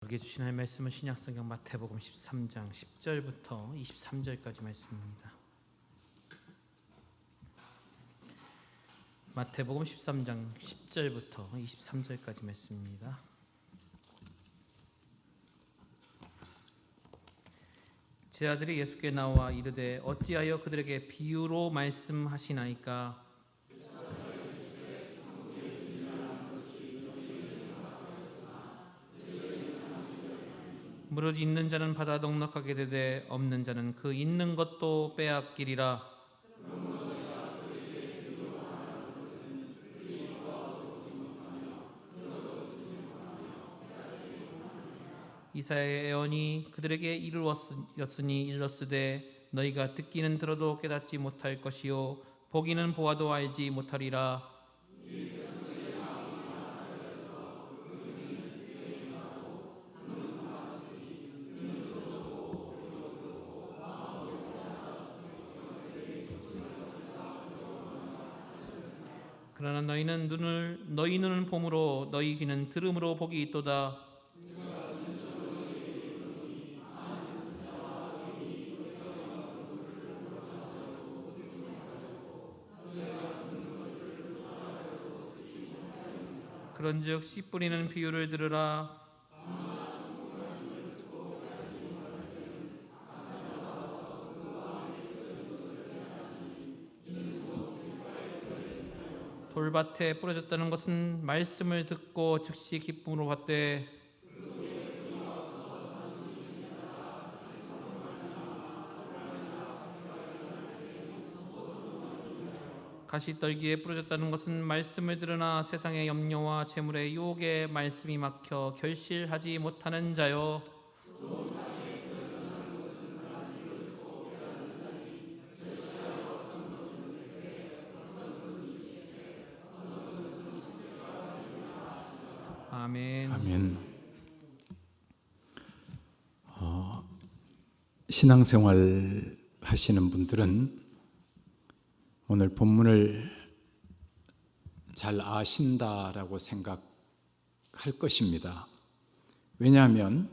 우리에게 주신 하나님의 말씀은 신약성경 마태복음 13장 10절부터 23절까지 말씀입니다. 마태복음 13장 10절부터 23절까지 말씀입니다. 제 아들이 예수께 나와 이르되 어찌하여 그들에게 비유로 말씀하시나이까? 무릇 있는 자는 받아 넉넉하게 되되 없는 자는 그 있는 것도 빼앗기리라. 이사야의 예언이 그들에게 이루어졌으니 일렀으되 너희가 듣기는 들어도 깨닫지 못할 것이요 보기는 보아도 알지 못하리라. 그러나 너희 눈은 봄으로 너희 귀는 들음으로 복이 있도다. 그런즉 씨 뿌리는 비유를 들으라. 돌밭에 뿌려졌다는 것은 말씀을 듣고 즉시 기쁨으로 받되 가시떨기에 뿌려졌다는 것은 말씀을 들으나 세상의 염려와 재물의 유혹에 말씀이 막혀 결실하지 못하는 자요. 아멘. 아멘. 신앙생활 하시는 분들은 오늘 본문을 잘 아신다라고 생각할 것입니다. 왜냐하면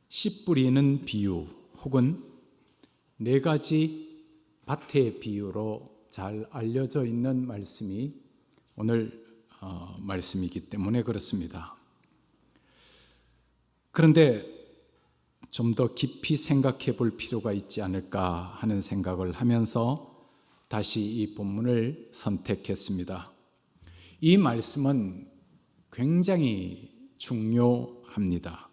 씨 뿌리는 비유 혹은 네 가지 밭의 비유로 잘 알려져 있는 말씀이 오늘 말씀이기 때문에 그렇습니다. 그런데 좀 더 깊이 생각해 볼 필요가 있지 않을까 하는 생각을 하면서 다시 이 본문을 선택했습니다. 이 말씀은 굉장히 중요합니다.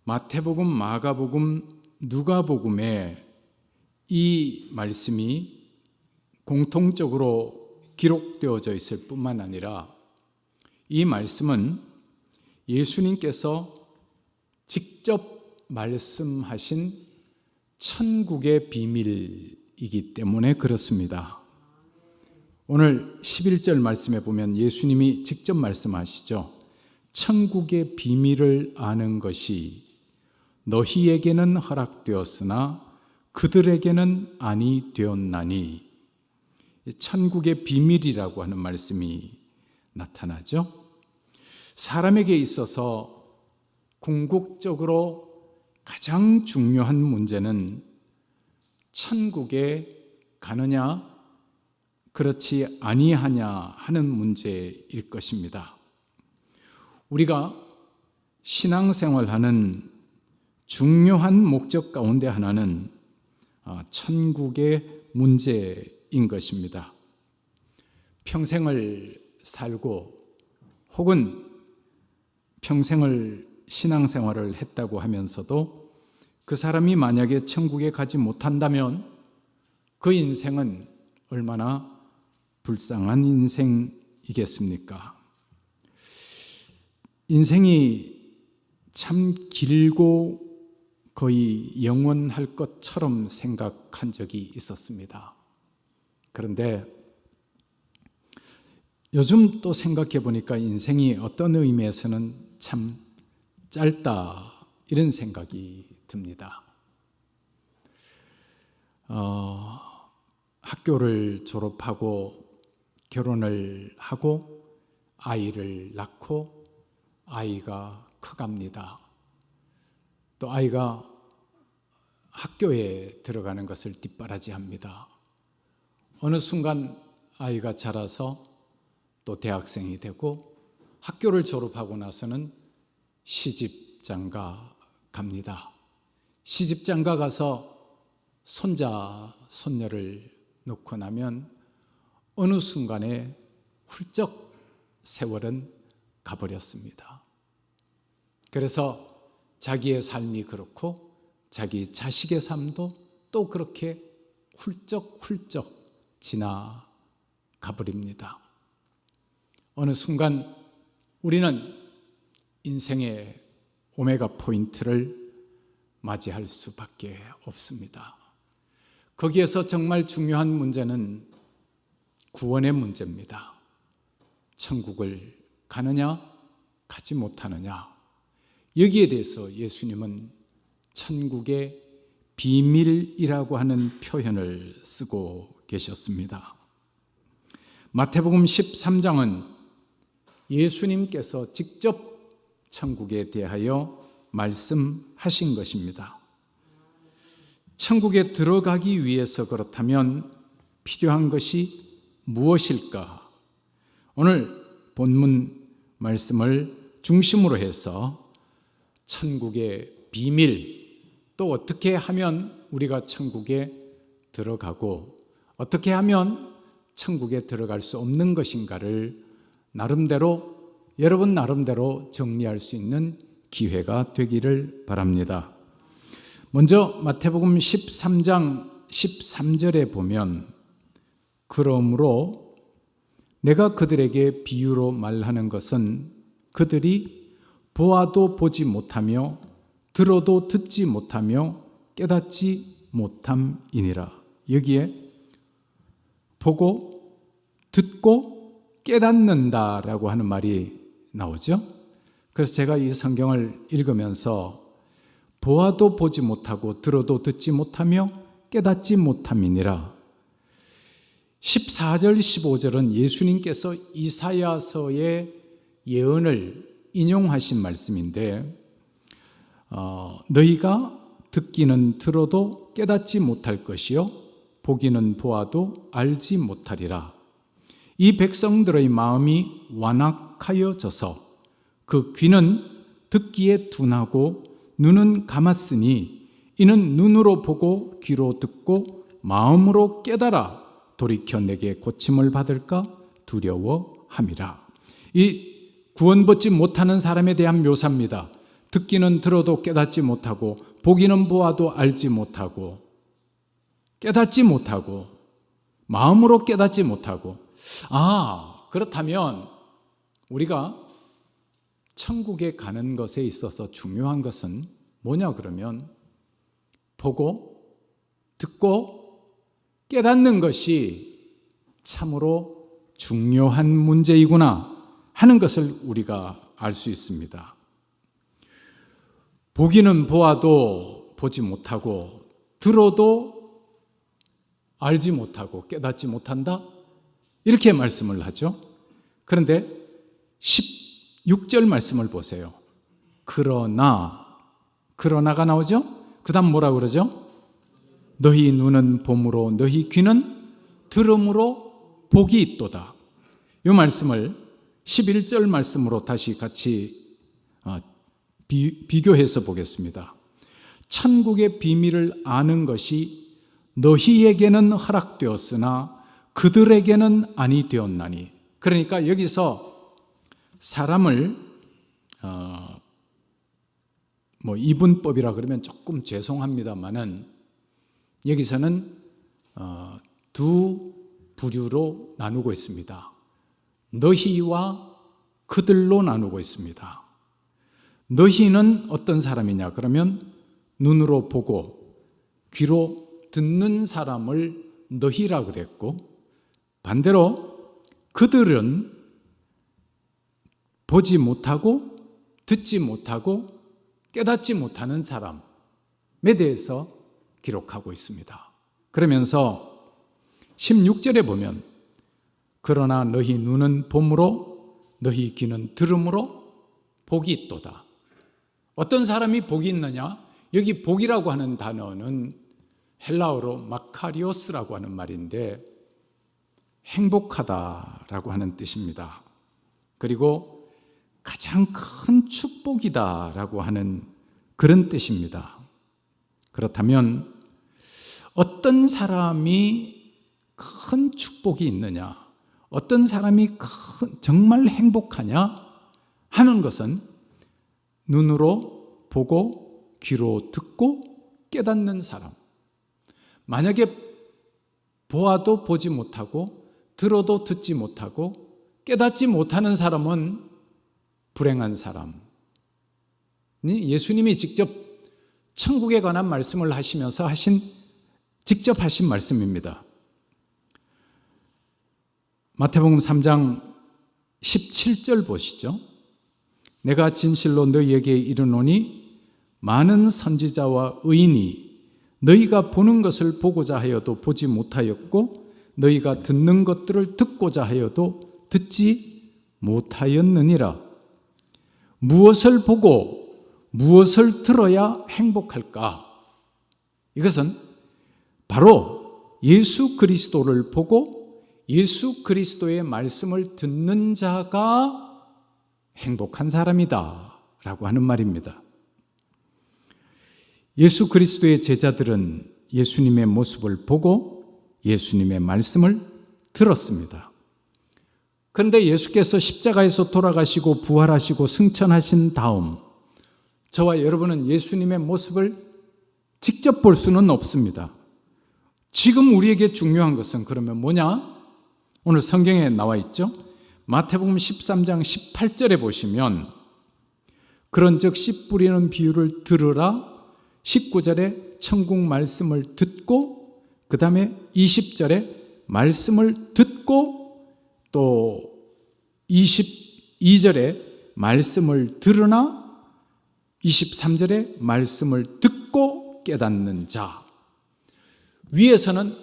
마태복음, 마가복음, 누가복음에 이 말씀이 공통적으로 기록되어져 있을 뿐만 아니라 이 말씀은 예수님께서 직접 말씀하신 천국의 비밀이기 때문에 그렇습니다. 오늘 11절 말씀에 보면 예수님이 직접 말씀하시죠. 천국의 비밀을 아는 것이 너희에게는 허락되었으나 그들에게는 아니 되었나니. 천국의 비밀이라고 하는 말씀이 나타나죠. 사람에게 있어서 궁극적으로 가장 중요한 문제는 천국에 가느냐 그렇지 아니하냐 하는 문제일 것입니다. 우리가 신앙생활하는 중요한 목적 가운데 하나는 천국의 문제인 것입니다. 평생을 살고 혹은 평생을 신앙생활을 했다고 하면서도 그 사람이 만약에 천국에 가지 못한다면 그 인생은 얼마나 불쌍한 인생이겠습니까? 인생이 참 길고 거의 영원할 것처럼 생각한 적이 있었습니다. 그런데 요즘 또 생각해 보니까 인생이 어떤 의미에서는 참 짧다 이런 생각이 듭니다. 학교를 졸업하고 결혼을 하고 아이를 낳고 아이가 커갑니다. 또 아이가 학교에 들어가는 것을 뒷바라지합니다. 어느 순간 아이가 자라서 또 대학생이 되고 학교를 졸업하고 나서는 시집장가 갑니다. 시집장가 가서 손자, 손녀를 놓고 나면 어느 순간에 훌쩍 세월은 가버렸습니다. 그래서 자기의 삶이 그렇고 자기 자식의 삶도 또 그렇게 훌쩍훌쩍 지나가버립니다. 어느 순간 우리는 인생의 오메가 포인트를 맞이할 수밖에 없습니다. 거기에서 정말 중요한 문제는 구원의 문제입니다. 천국을 가느냐, 가지 못하느냐. 여기에 대해서 예수님은 천국의 비밀이라고 하는 표현을 쓰고 계셨습니다. 마태복음 13장은 예수님께서 직접 천국에 대하여 말씀하신 것입니다. 천국에 들어가기 위해서 그렇다면 필요한 것이 무엇일까? 오늘 본문 말씀을 중심으로 해서 천국의 비밀, 또 어떻게 하면 우리가 천국에 들어가고 어떻게 하면 천국에 들어갈 수 없는 것인가를 여러분 나름대로 정리할 수 있는 기회가 되기를 바랍니다. 먼저 마태복음 13장 13절에 보면 그러므로 내가 그들에게 비유로 말하는 것은 그들이 보아도 보지 못하며 들어도 듣지 못하며 깨닫지 못함이니라. 여기에 보고 듣고 깨닫는다라고 하는 말이 나오죠. 그래서 제가 이 성경을 읽으면서 보아도 보지 못하고 들어도 듣지 못하며 깨닫지 못함이니라. 14절 15절은 예수님께서 이사야서의 예언을 인용하신 말씀인데 너희가 듣기는 들어도 깨닫지 못할 것이요 보기는 보아도 알지 못하리라. 이 백성들의 마음이 완악하여져서 그 귀는 듣기에 둔하고 눈은 감았으니 이는 눈으로 보고 귀로 듣고 마음으로 깨달아 돌이켜 내게 고침을 받을까 두려워함이라. 이 구원받지 못하는 사람에 대한 묘사입니다. 듣기는 들어도 깨닫지 못하고 보기는 보아도 알지 못하고 깨닫지 못하고 마음으로 깨닫지 못하고. 그렇다면 우리가 천국에 가는 것에 있어서 중요한 것은 뭐냐 그러면 보고 듣고 깨닫는 것이 참으로 중요한 문제이구나 하는 것을 우리가 알 수 있습니다. 보기는 보아도 보지 못하고 들어도 알지 못하고 깨닫지 못한다? 이렇게 말씀을 하죠. 그런데 16절 말씀을 보세요. 그러나가 나오죠. 그 다음 뭐라 그러죠? 너희 눈은 봄으로 너희 귀는 들음으로 복이 있도다. 이 말씀을 11절 말씀으로 다시 같이 비교해서 보겠습니다. 천국의 비밀을 아는 것이 너희에게는 허락되었으나 그들에게는 아니 되었나니. 그러니까 여기서 사람을 이분법이라 그러면 조금 죄송합니다만은 여기서는 두 부류로 나누고 있습니다. 너희와 그들로 나누고 있습니다. 너희는 어떤 사람이냐 그러면 눈으로 보고 귀로 듣는 사람을 너희라 그랬고, 반대로 그들은 보지 못하고 듣지 못하고 깨닫지 못하는 사람에 대해서 기록하고 있습니다. 그러면서 16절에 보면 그러나 너희 눈은 봄으로 너희 귀는 들음으로 복이 있도다. 어떤 사람이 복이 있느냐? 여기 복이라고 하는 단어는 헬라어로 마카리오스라고 하는 말인데 행복하다라고 하는 뜻입니다. 그리고 가장 큰 축복이다라고 하는 그런 뜻입니다. 그렇다면 어떤 사람이 큰 축복이 있느냐? 어떤 사람이 정말 행복하냐? 하는 것은 눈으로 보고 귀로 듣고 깨닫는 사람. 만약에 보아도 보지 못하고 들어도 듣지 못하고 깨닫지 못하는 사람은 불행한 사람. 예수님이 직접 천국에 관한 말씀을 하시면서 직접 하신 말씀입니다. 마태복음 3장 17절 보시죠. 내가 진실로 너희에게 이르노니 많은 선지자와 의인이 너희가 보는 것을 보고자 하여도 보지 못하였고 너희가 듣는 것들을 듣고자 하여도 듣지 못하였느니라. 무엇을 보고 무엇을 들어야 행복할까? 이것은 바로 예수 그리스도를 보고 예수 그리스도의 말씀을 듣는 자가 행복한 사람이다 라고 하는 말입니다. 예수 그리스도의 제자들은 예수님의 모습을 보고 예수님의 말씀을 들었습니다. 그런데 예수께서 십자가에서 돌아가시고 부활하시고 승천하신 다음 저와 여러분은 예수님의 모습을 직접 볼 수는 없습니다. 지금 우리에게 중요한 것은 그러면 뭐냐? 오늘 성경에 나와 있죠? 마태복음 13장 18절에 보시면 그런즉 씨 뿌리는 비유를 들으라. 19절에 천국 말씀을 듣고 그 다음에 20절에 말씀을 듣고 또 22절에 말씀을 들으나 23절에 말씀을 듣고 깨닫는 자. 위에서는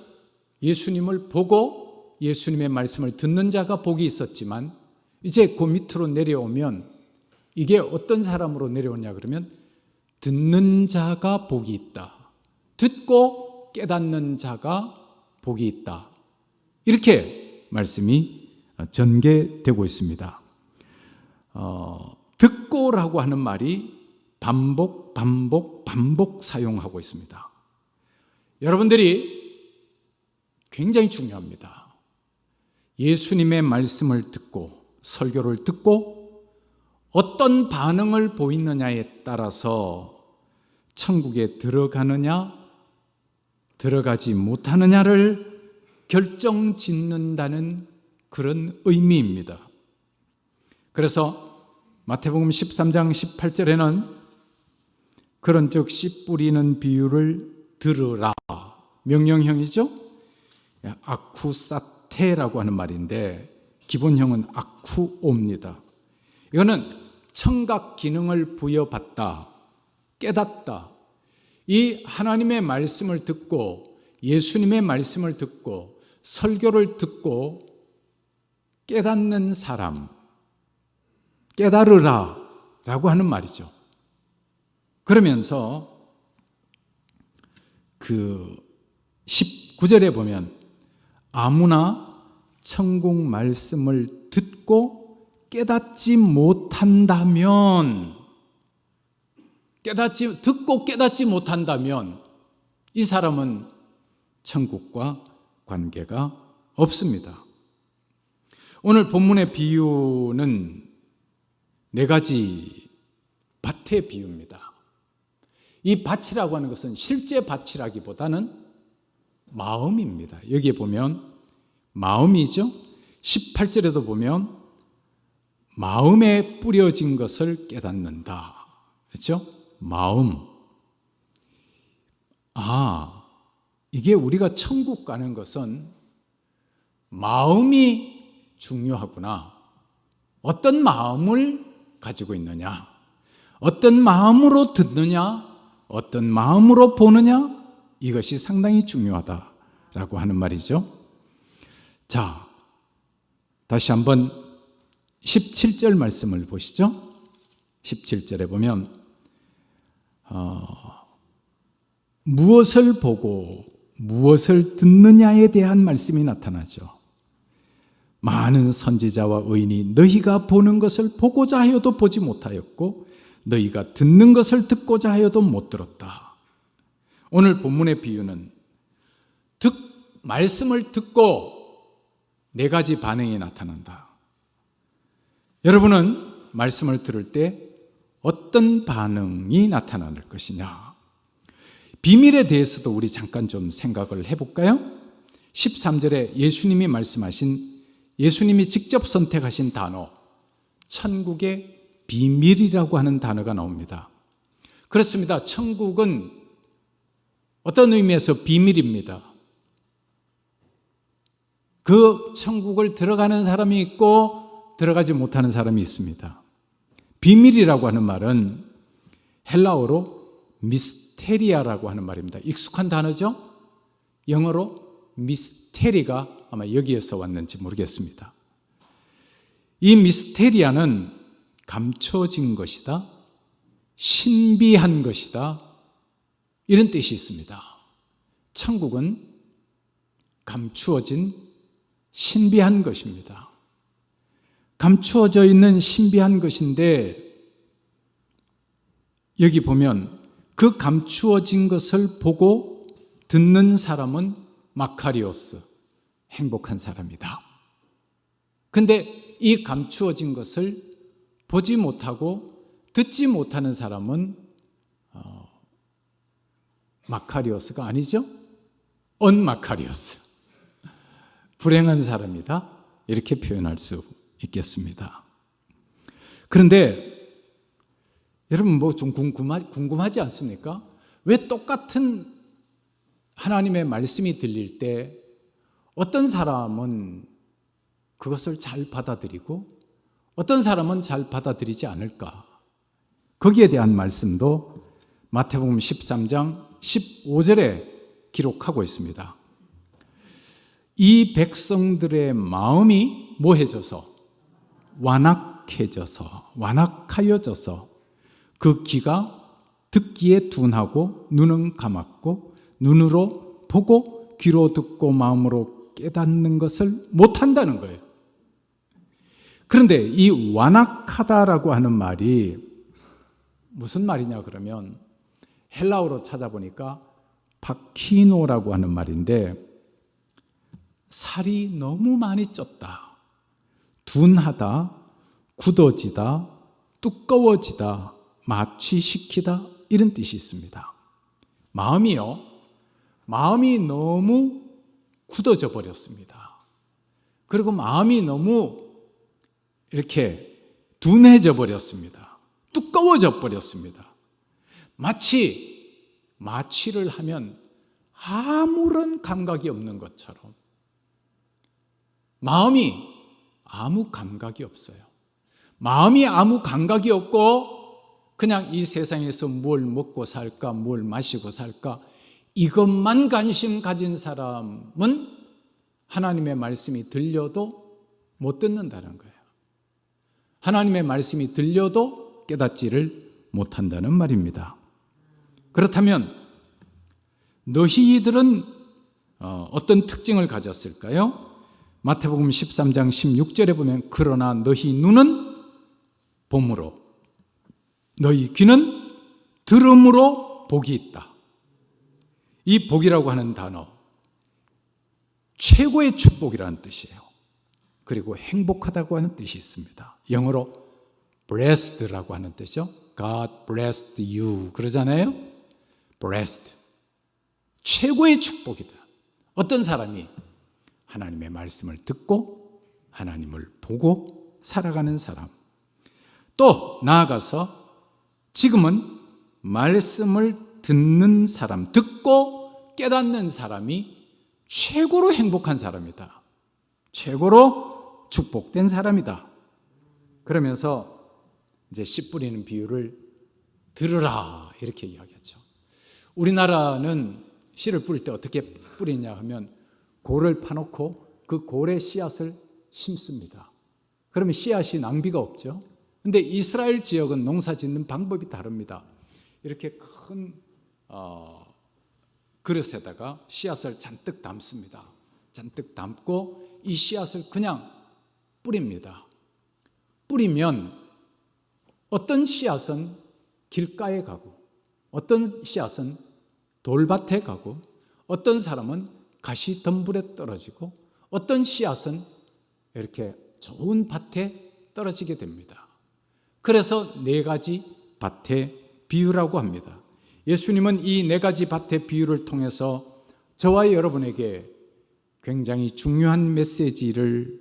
예수님을 보고 예수님의 말씀을 듣는 자가 복이 있었지만 이제 그 밑으로 내려오면 이게 어떤 사람으로 내려오냐 그러면 듣는 자가 복이 있다. 듣고 깨닫는 자가 복이 있다. 이렇게 말씀이 전개되고 있습니다. 듣고라고 하는 말이 반복 사용하고 있습니다. 여러분들이 굉장히 중요합니다. 예수님의 말씀을 듣고 설교를 듣고 어떤 반응을 보이느냐에 따라서 천국에 들어가느냐 들어가지 못하느냐를 결정짓는다는 그런 의미입니다. 그래서 마태복음 13장 18절에는 그런즉 씨 뿌리는 비유를 들으라. 명령형이죠. 아쿠사테라고 하는 말인데 기본형은 아쿠오입니다. 이거는 청각 기능을 부여받다, 깨닫다. 이 하나님의 말씀을 듣고 예수님의 말씀을 듣고 설교를 듣고 깨닫는 사람, 깨달으라 라고 하는 말이죠. 그러면서 그 19절에 보면 아무나 천국 말씀을 듣고 깨닫지 못한다면 듣고 깨닫지 못한다면 이 사람은 천국과 관계가 없습니다. 오늘 본문의 비유는 4가지 밭의 비유입니다. 이 밭이라고 하는 것은 실제 밭이라기보다는 마음입니다. 여기에 보면 마음이죠. 18절에도 보면 마음에 뿌려진 것을 깨닫는다. 그렇죠? 마음. 이게 우리가 천국 가는 것은 마음이 중요하구나. 어떤 마음을 가지고 있느냐, 어떤 마음으로 듣느냐, 어떤 마음으로 보느냐, 이것이 상당히 중요하다라고 하는 말이죠. 자, 다시 한번 17절 말씀을 보시죠. 17절에 보면 무엇을 보고 무엇을 듣느냐에 대한 말씀이 나타나죠. 많은 선지자와 의인이 너희가 보는 것을 보고자 하여도 보지 못하였고 너희가 듣는 것을 듣고자 하여도 못 들었다. 오늘 본문의 비유는 말씀을 듣고 네 가지 반응이 나타난다. 여러분은 말씀을 들을 때 어떤 반응이 나타날 것이냐? 비밀에 대해서도 우리 잠깐 좀 생각을 해볼까요? 13절에 예수님이 말씀하신, 예수님이 직접 선택하신 단어, 천국의 비밀이라고 하는 단어가 나옵니다. 그렇습니다. 천국은 어떤 의미에서 비밀입니다. 그 천국을 들어가는 사람이 있고 들어가지 못하는 사람이 있습니다. 비밀이라고 하는 말은 헬라어로 미스테리아라고 하는 말입니다. 익숙한 단어죠? 영어로 미스테리가 아마 여기에서 왔는지 모르겠습니다. 이 미스테리아는 감춰진 것이다, 신비한 것이다, 이런 뜻이 있습니다. 천국은 감추어진 신비한 것입니다. 감추어져 있는 신비한 것인데 여기 보면 그 감추어진 것을 보고 듣는 사람은 마카리오스, 행복한 사람이다. 근데 이 감추어진 것을 보지 못하고 듣지 못하는 사람은 마카리오스가 아니죠? 언마카리오스, 불행한 사람이다, 이렇게 표현할 수 있겠습니다. 그런데 여러분 뭐 좀 궁금하지 않습니까? 왜 똑같은 하나님의 말씀이 들릴 때 어떤 사람은 그것을 잘 받아들이고 어떤 사람은 잘 받아들이지 않을까? 거기에 대한 말씀도 마태복음 13장 15절에 기록하고 있습니다. 이 백성들의 마음이 뭐해져서? 완악하여져서 그 귀가 듣기에 둔하고 눈은 감았고 눈으로 보고 귀로 듣고 마음으로 깨닫는 것을 못한다는 거예요. 그런데 이 완악하다라고 하는 말이 무슨 말이냐 그러면 헬라어로 찾아보니까 파키노라고 하는 말인데 살이 너무 많이 쪘다, 둔하다, 굳어지다, 두꺼워지다, 마취시키다, 이런 뜻이 있습니다. 마음이요, 마음이 너무 굳어져 버렸습니다. 그리고 마음이 너무 이렇게 둔해져 버렸습니다. 두꺼워져 버렸습니다. 마치 마취를 하면 아무런 감각이 없는 것처럼 마음이 아무 감각이 없어요. 마음이 아무 감각이 없고 그냥 이 세상에서 뭘 먹고 살까, 뭘 마시고 살까, 이것만 관심 가진 사람은 하나님의 말씀이 들려도 못 듣는다는 거예요. 하나님의 말씀이 들려도 깨닫지를 못한다는 말입니다. 그렇다면 너희들은 어떤 특징을 가졌을까요? 마태복음 13장 16절에 보면 그러나 너희 눈은 봄으로 너희 귀는 들음으로 복이 있다. 이 복이라고 하는 단어 최고의 축복이라는 뜻이에요. 그리고 행복하다고 하는 뜻이 있습니다. 영어로 blessed라고 하는 뜻이죠. God blessed you 그러잖아요. blessed, 최고의 축복이다. 어떤 사람이 하나님의 말씀을 듣고 하나님을 보고 살아가는 사람, 또 나아가서 지금은 말씀을 듣는 사람, 듣고 깨닫는 사람이 최고로 행복한 사람이다, 최고로 축복된 사람이다. 그러면서 이제 씨 뿌리는 비유를 들으라 이렇게 이야기하죠. 우리나라는 씨를 뿌릴 때 어떻게 뿌리냐 하면 골을 파놓고 그 골에 씨앗을 심습니다. 그러면 씨앗이 낭비가 없죠. 그런데 이스라엘 지역은 농사 짓는 방법이 다릅니다. 이렇게 큰 그릇에다가 씨앗을 잔뜩 담습니다. 잔뜩 담고 이 씨앗을 그냥 뿌립니다. 뿌리면 어떤 씨앗은 길가에 가고, 어떤 씨앗은 돌밭에 가고, 어떤 사람은 가시덤불에 떨어지고, 어떤 씨앗은 이렇게 좋은 밭에 떨어지게 됩니다. 그래서 네 가지 밭의 비유라고 합니다. 예수님은 이 네 가지 밭의 비유를 통해서 저와 여러분에게 굉장히 중요한 메시지를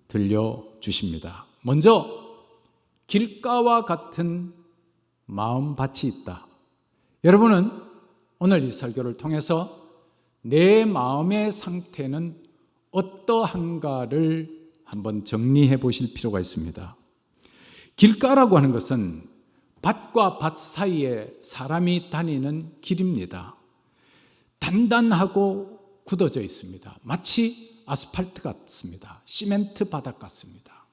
들려주십니다. 먼저 길가와 같은 마음밭이 있다. 여러분은 오늘 이 설교를 통해서 내 마음의 상태는 어떠한가를 한번 정리해 보실 필요가 있습니다. 길가라고 하는 것은 밭과 밭 사이에 사람이 다니는 길입니다. 단단하고 굳어져 있습니다. 마치 아스팔트 같습니다. 시멘트 바닥 같습니다.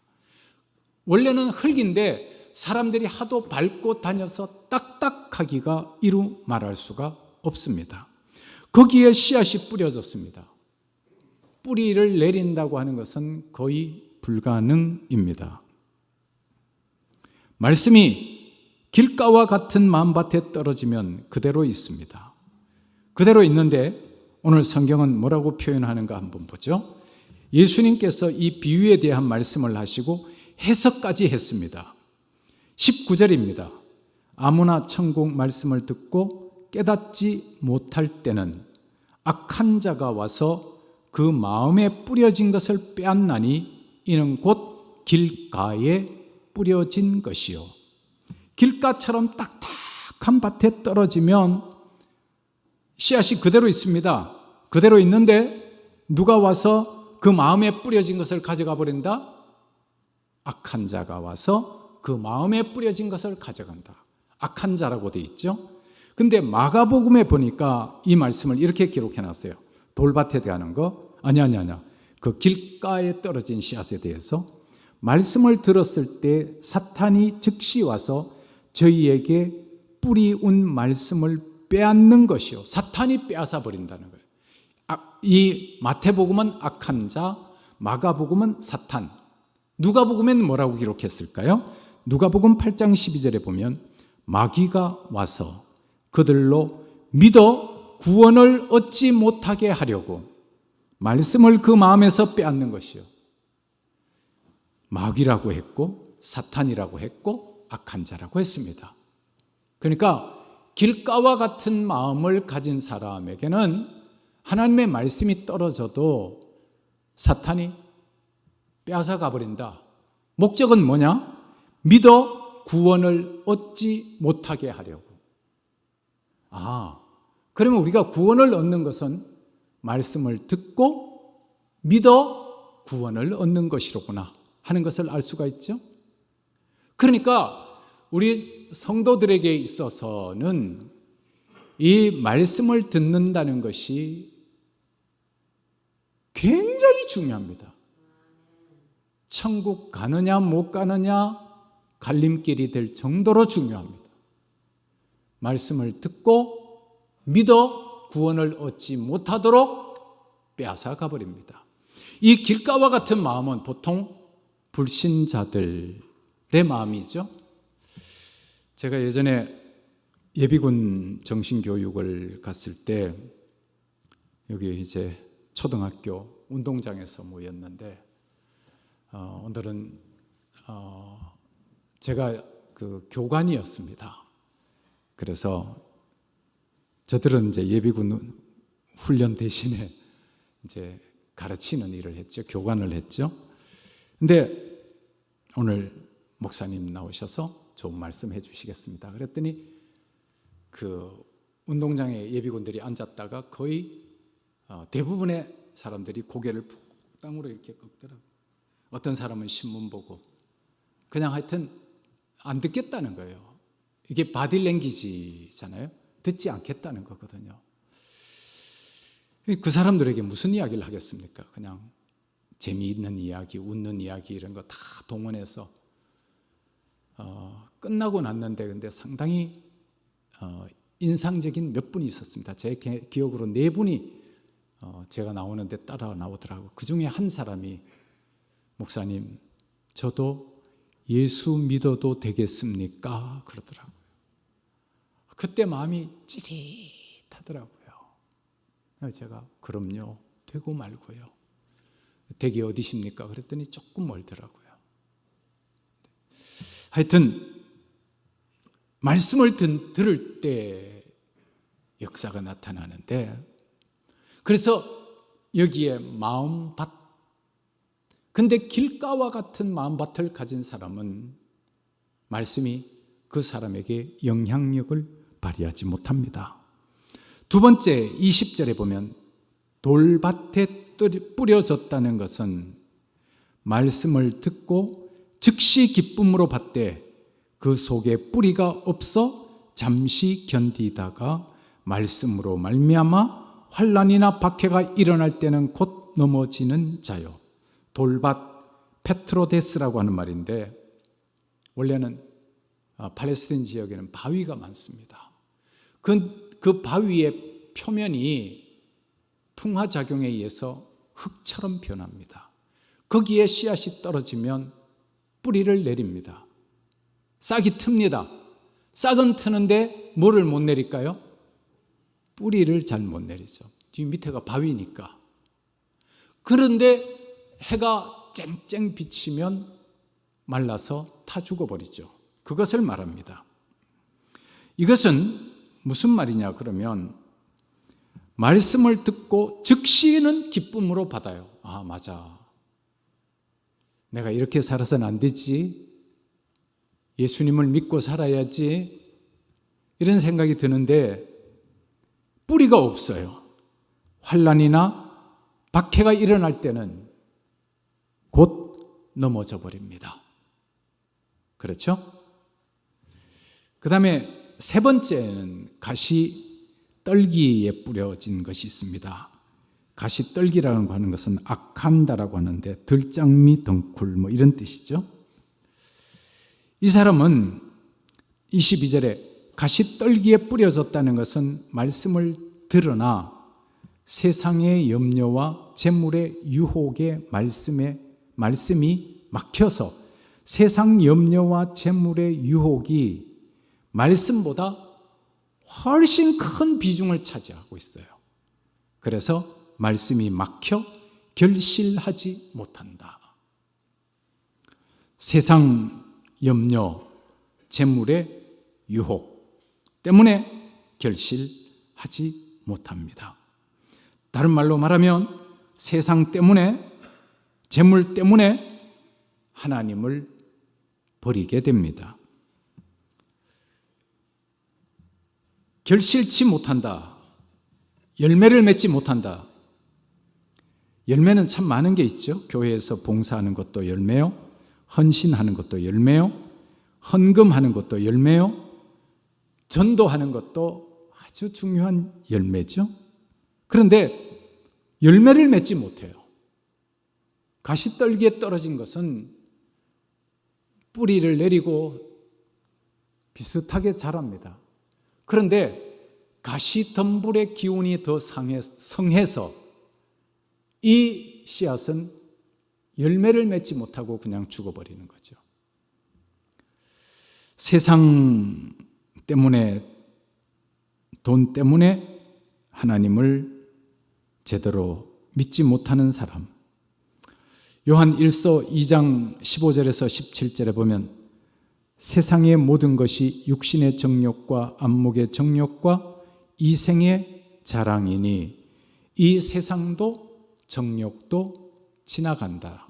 원래는 흙인데 사람들이 하도 밟고 다녀서 딱딱하기가 이루 말할 수가 없습니다. 거기에 씨앗이 뿌려졌습니다. 뿌리를 내린다고 하는 것은 거의 불가능입니다. 말씀이 길가와 같은 마음밭에 떨어지면 그대로 있습니다. 그대로 있는데 오늘 성경은 뭐라고 표현하는가 한번 보죠. 예수님께서 이 비유에 대한 말씀을 하시고 해석까지 했습니다. 19절입니다. 아무나 천국 말씀을 듣고 깨닫지 못할 때는 악한 자가 와서 그 마음에 뿌려진 것을 빼앗나니 이는 곧 길가에 뿌려진 것이요. 길가처럼 딱딱한 밭에 떨어지면 씨앗이 그대로 있습니다. 그대로 있는데 누가 와서 그 마음에 뿌려진 것을 가져가 버린다? 악한 자가 와서 그 마음에 뿌려진 것을 가져간다. 악한 자라고 돼 있죠. 근데 마가복음에 보니까 이 말씀을 이렇게 기록해 놨어요. 돌밭에 대한 거 아니. 그 길가에 떨어진 씨앗에 대해서 말씀을 들었을 때 사탄이 즉시 와서 저희에게 뿌리운 말씀을 빼앗는 것이요. 사탄이 빼앗아 버린다는 거예요. 이 마태복음은 악한 자, 마가복음은 사탄. 누가복음엔 뭐라고 기록했을까요? 누가복음 8장 12절에 보면 마귀가 와서 그들로 믿어 구원을 얻지 못하게 하려고 말씀을 그 마음에서 빼앗는 것이요. 마귀라고 했고 사탄이라고 했고 악한 자라고 했습니다. 그러니까 길가와 같은 마음을 가진 사람에게는 하나님의 말씀이 떨어져도 사탄이 빼앗아 가버린다. 목적은 뭐냐? 믿어 구원을 얻지 못하게 하려고. 그러면 우리가 구원을 얻는 것은 말씀을 듣고 믿어 구원을 얻는 것이로구나 하는 것을 알 수가 있죠. 그러니까 우리 성도들에게 있어서는 이 말씀을 듣는다는 것이 굉장히 중요합니다. 천국 가느냐 못 가느냐 갈림길이 될 정도로 중요합니다. 말씀을 듣고 믿어 구원을 얻지 못하도록 빼앗아 가버립니다. 이 길가와 같은 마음은 보통 불신자들의 마음이죠. 제가 예전에 예비군 정신교육을 갔을 때 여기 이제 초등학교 운동장에서 모였는데 오늘은 제가 그 교관이었습니다. 그래서 저들은 이제 예비군 훈련 대신에 이제 가르치는 일을 했죠. 교관을 했죠. 근데 오늘 목사님 나오셔서 좋은 말씀 해주시겠습니다. 그랬더니 그 운동장에 예비군들이 앉았다가 거의 대부분의 사람들이 고개를 푹 땅으로 이렇게 꺾더라고요. 어떤 사람은 신문 보고 그냥 하여튼 안 듣겠다는 거예요. 이게 바디랭귀지잖아요. 듣지 않겠다는 거거든요. 그 사람들에게 무슨 이야기를 하겠습니까? 그냥 재미있는 이야기, 웃는 이야기 이런 거 다 동원해서 끝나고 났는데 근데 상당히 인상적인 몇 분이 있었습니다. 제 기억으로 4분이 제가 나오는데 따라 나오더라고요. 그 중에 한 사람이 목사님, 저도 예수 믿어도 되겠습니까? 그러더라고요. 그때 마음이 찌릿하더라고요. 제가 그럼요, 되고 말고요. 댁이 어디십니까? 그랬더니 조금 멀더라고요. 하여튼 말씀을 들을 때 역사가 나타나는데, 그래서 여기에 마음밭, 근데 길가와 같은 마음밭을 가진 사람은 말씀이 그 사람에게 영향력을 발휘하지 못합니다. 두 번째 20절에 보면 돌밭에 뿌려졌다는 것은 말씀을 듣고 즉시 기쁨으로 받되 그 속에 뿌리가 없어 잠시 견디다가 말씀으로 말미암아 환난이나 박해가 일어날 때는 곧 넘어지는 자요. 돌밭, 페트로데스라고 하는 말인데, 원래는 팔레스타인 지역에는 바위가 많습니다. 그 바위의 표면이 풍화작용에 의해서 흙처럼 변합니다. 거기에 씨앗이 떨어지면 뿌리를 내립니다. 싹이 틉니다. 싹은 트는데 뭐를 못 내릴까요? 뿌리를 잘 못 내리죠. 뒤 밑에가 바위니까. 그런데 해가 쨍쨍 비치면 말라서 타 죽어버리죠. 그것을 말합니다. 이것은 무슨 말이냐 그러면, 말씀을 듣고 즉시는 기쁨으로 받아요. 아, 맞아. 내가 이렇게 살아서는 안 되지. 예수님을 믿고 살아야지. 이런 생각이 드는데 뿌리가 없어요. 환난이나 박해가 일어날 때는 곧 넘어져 버립니다. 그렇죠? 그 다음에 세 번째는 가시떨기에 뿌려진 것이 있습니다. 가시떨기라고 하는 것은 아칸다라고 하는데 들장미, 덩쿨 뭐 이런 뜻이죠. 이 사람은 22절에 가시떨기에 뿌려졌다는 것은 말씀을 들으나 세상의 염려와 재물의 유혹에 말씀이 막혀서 세상 염려와 재물의 유혹이 말씀보다 훨씬 큰 비중을 차지하고 있어요. 그래서 말씀이 막혀 결실하지 못한다. 세상 염려, 재물의 유혹 때문에 결실하지 못합니다. 다른 말로 말하면 세상 때문에, 재물 때문에 하나님을 버리게 됩니다. 결실치 못한다. 열매를 맺지 못한다. 열매는 참 많은 게 있죠. 교회에서 봉사하는 것도 열매요, 헌신하는 것도 열매요, 헌금하는 것도 열매요, 전도하는 것도 아주 중요한 열매죠. 그런데 열매를 맺지 못해요. 가시떨기에 떨어진 것은 뿌리를 내리고 비슷하게 자랍니다. 그런데 가시덤불의 기운이 더 성해서 이 씨앗은 열매를 맺지 못하고 그냥 죽어버리는 거죠. 세상 때문에, 돈 때문에 하나님을 제대로 믿지 못하는 사람. 요한 1서 2장 15절에서 17절에 보면 세상의 모든 것이 육신의 정욕과 안목의 정욕과 이생의 자랑이니 이 세상도 정욕도 지나간다.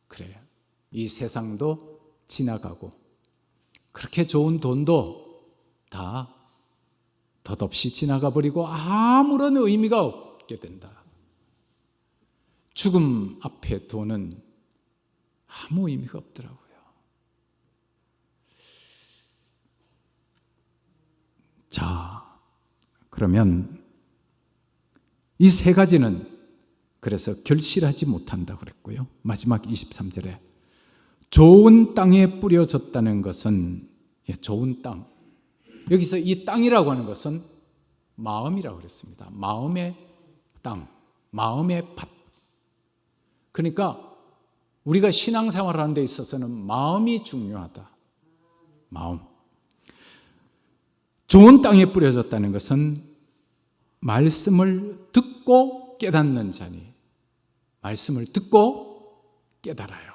그래요. 이 세상도 지나가고 그렇게 좋은 돈도 다 덧없이 지나가 버리고 아무런 의미가 없게 된다. 죽음 앞에 돈은 아무 의미가 없더라고요. 자, 그러면 이 세 가지는 그래서 결실하지 못한다고 그랬고요. 마지막 23절에 좋은 땅에 뿌려졌다는 것은, 좋은 땅, 여기서 이 땅이라고 하는 것은 마음이라고 그랬습니다. 마음의 땅, 마음의 밭. 그러니까 우리가 신앙생활을 하는 데 있어서는 마음이 중요하다. 마음. 좋은 땅에 뿌려졌다는 것은 말씀을 듣고 깨닫는 자니, 말씀을 듣고 깨달아요.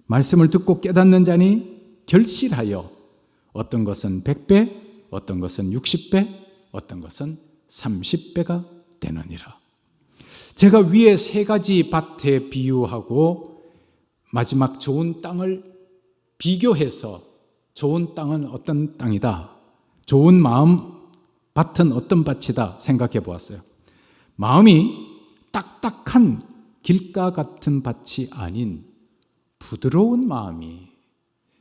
말씀을 듣고 깨닫는 자니 결실하여 어떤 것은 100배, 어떤 것은 60배, 어떤 것은 30배가 되느니라. 제가 위에 세 가지 밭에 비유하고 마지막 좋은 땅을 비교해서 좋은 땅은 어떤 땅이다, 좋은 마음 밭은 어떤 밭이다 생각해 보았어요. 마음이 딱딱한 길가 같은 밭이 아닌 부드러운 마음이,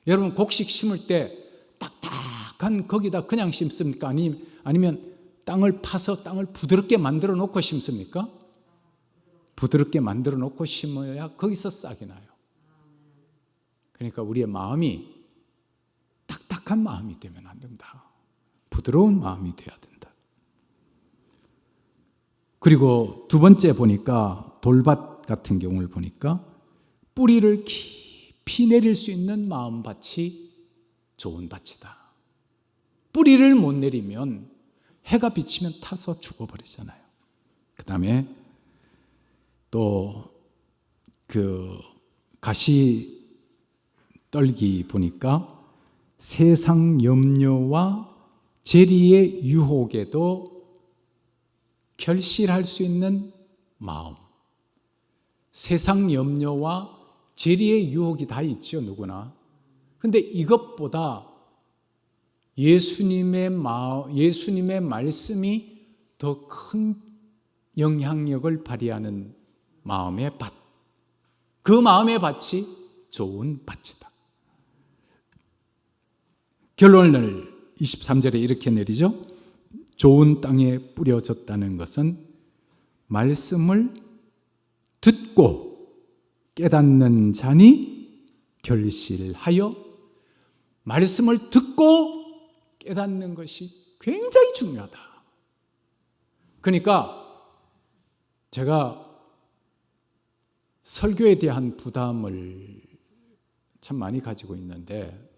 여러분 곡식 심을 때 딱딱한 거기다 그냥 심습니까? 아니면 땅을 파서 땅을 부드럽게 만들어 놓고 심습니까? 부드럽게 만들어 놓고 심어야 거기서 싹이 나요. 그러니까 우리의 마음이 딱딱한 마음이 되면 안 된다. 부드러운 마음이 되어야 된다. 그리고 두 번째 보니까 돌밭 같은 경우를 보니까 뿌리를 깊이 내릴 수 있는 마음밭이 좋은 밭이다. 뿌리를 못 내리면 해가 비치면 타서 죽어버리잖아요. 그 다음에 또 그 가시 떨기 보니까 세상 염려와 재리의 유혹에도 결실할 수 있는 마음. 세상 염려와 재리의 유혹이 다 있죠, 누구나. 그런데 이것보다 예수님의 말씀이 더 큰 영향력을 발휘하는 마음의 밭. 그 마음의 밭이 좋은 밭이다. 결론을 23절에 이렇게 내리죠. 좋은 땅에 뿌려졌다는 것은 말씀을 듣고 깨닫는 자니 결실하여, 말씀을 듣고 깨닫는 것이 굉장히 중요하다. 그러니까 제가 설교에 대한 부담을 참 많이 가지고 있는데,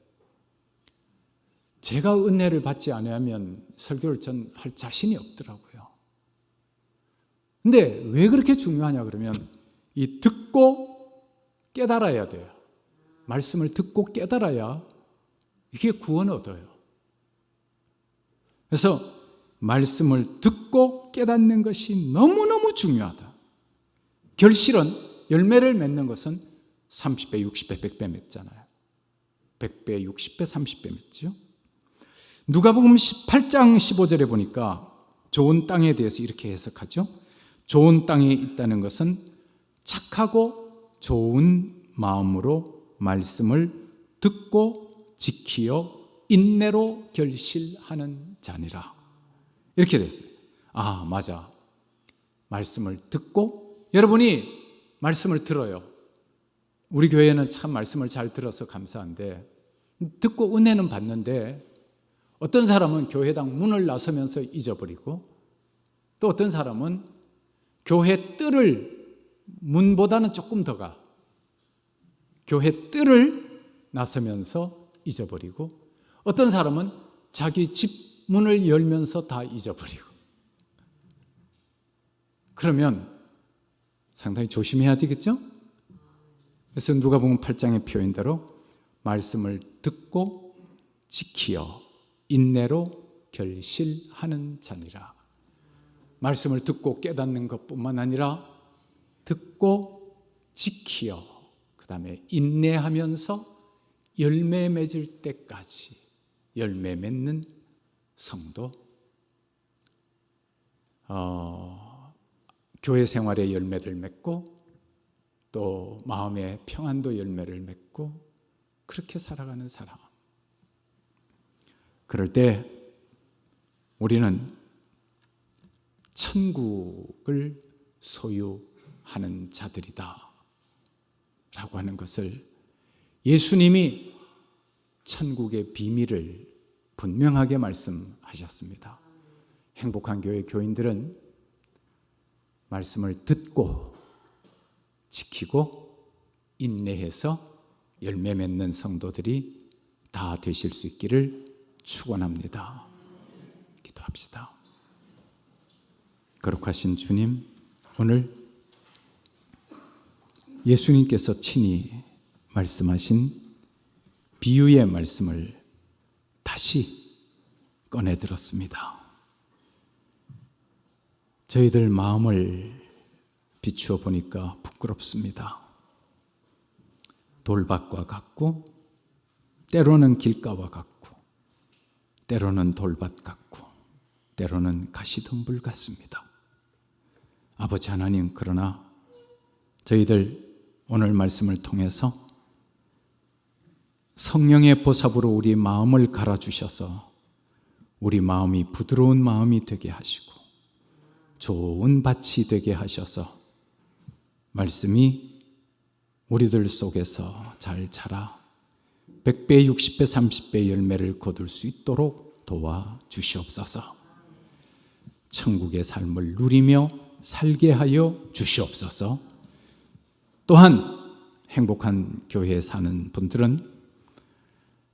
제가 은혜를 받지 않으면 설교를 전 할 자신이 없더라고요. 근데 왜 그렇게 중요하냐 그러면 이 듣고 깨달아야 돼요. 말씀을 듣고 깨달아야 이게 구원을 얻어요. 그래서 말씀을 듣고 깨닫는 것이 너무너무 중요하다. 결실은, 열매를 맺는 것은 30배, 60배, 100배 맺잖아요. 100배, 60배, 30배 맺죠. 누가복음 8장 15절에 보니까 좋은 땅에 대해서 이렇게 해석하죠. 좋은 땅에 있다는 것은 착하고 좋은 마음으로 말씀을 듣고 지키어 인내로 결실하는 자니라. 이렇게 됐어요. 아, 맞아. 말씀을 듣고, 여러분이 말씀을 들어요. 우리 교회는 참 말씀을 잘 들어서 감사한데, 듣고 은혜는 받는데 어떤 사람은 교회당 문을 나서면서 잊어버리고, 또 어떤 사람은 교회 뜰을, 문보다는 조금 더 가, 교회 뜰을 나서면서 잊어버리고, 어떤 사람은 자기 집 문을 열면서 다 잊어버리고. 그러면 상당히 조심해야 되겠죠? 그래서 누가복음 8장의 표현대로 말씀을 듣고 지키어 인내로 결실하는 자니라. 말씀을 듣고 깨닫는 것뿐만 아니라 듣고 지키어, 그 다음에 인내하면서 열매 맺을 때까지 열매 맺는 성도, 교회 생활의 열매를 맺고 또 마음의 평안도 열매를 맺고 그렇게 살아가는 사람. 그럴 때 우리는 천국을 소유하는 자들이다 라고 하는 것을, 예수님이 천국의 비밀을 분명하게 말씀하셨습니다. 행복한 교회 교인들은 말씀을 듣고 지키고 인내해서 열매 맺는 성도들이 다 되실 수 있기를 축원합니다. 기도합시다. 거룩하신 주님, 오늘 예수님께서 친히 말씀하신 비유의 말씀을 다시 꺼내 들었습니다. 저희들 마음을 비추어 보니까 부끄럽습니다. 돌밭과 같고, 때로는 길가와 같고, 때로는 돌밭 같고, 때로는 가시덤불 같습니다. 아버지 하나님, 그러나 저희들 오늘 말씀을 통해서 성령의 보삽으로 우리 마음을 갈아주셔서 우리 마음이 부드러운 마음이 되게 하시고 좋은 밭이 되게 하셔서 말씀이 우리들 속에서 잘 자라 100배, 60배, 30배 열매를 거둘 수 있도록 도와주시옵소서. 천국의 삶을 누리며 살게 하여 주시옵소서. 또한 행복한 교회에 사는 분들은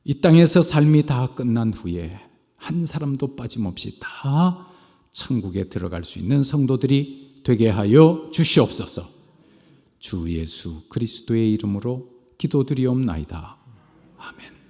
이 땅에서 삶이 다 끝난 후에 한 사람도 빠짐없이 다 천국에 들어갈 수 있는 성도들이 되게 하여 주시옵소서. 주 예수 그리스도의 이름으로 기도드리옵나이다. 아멘.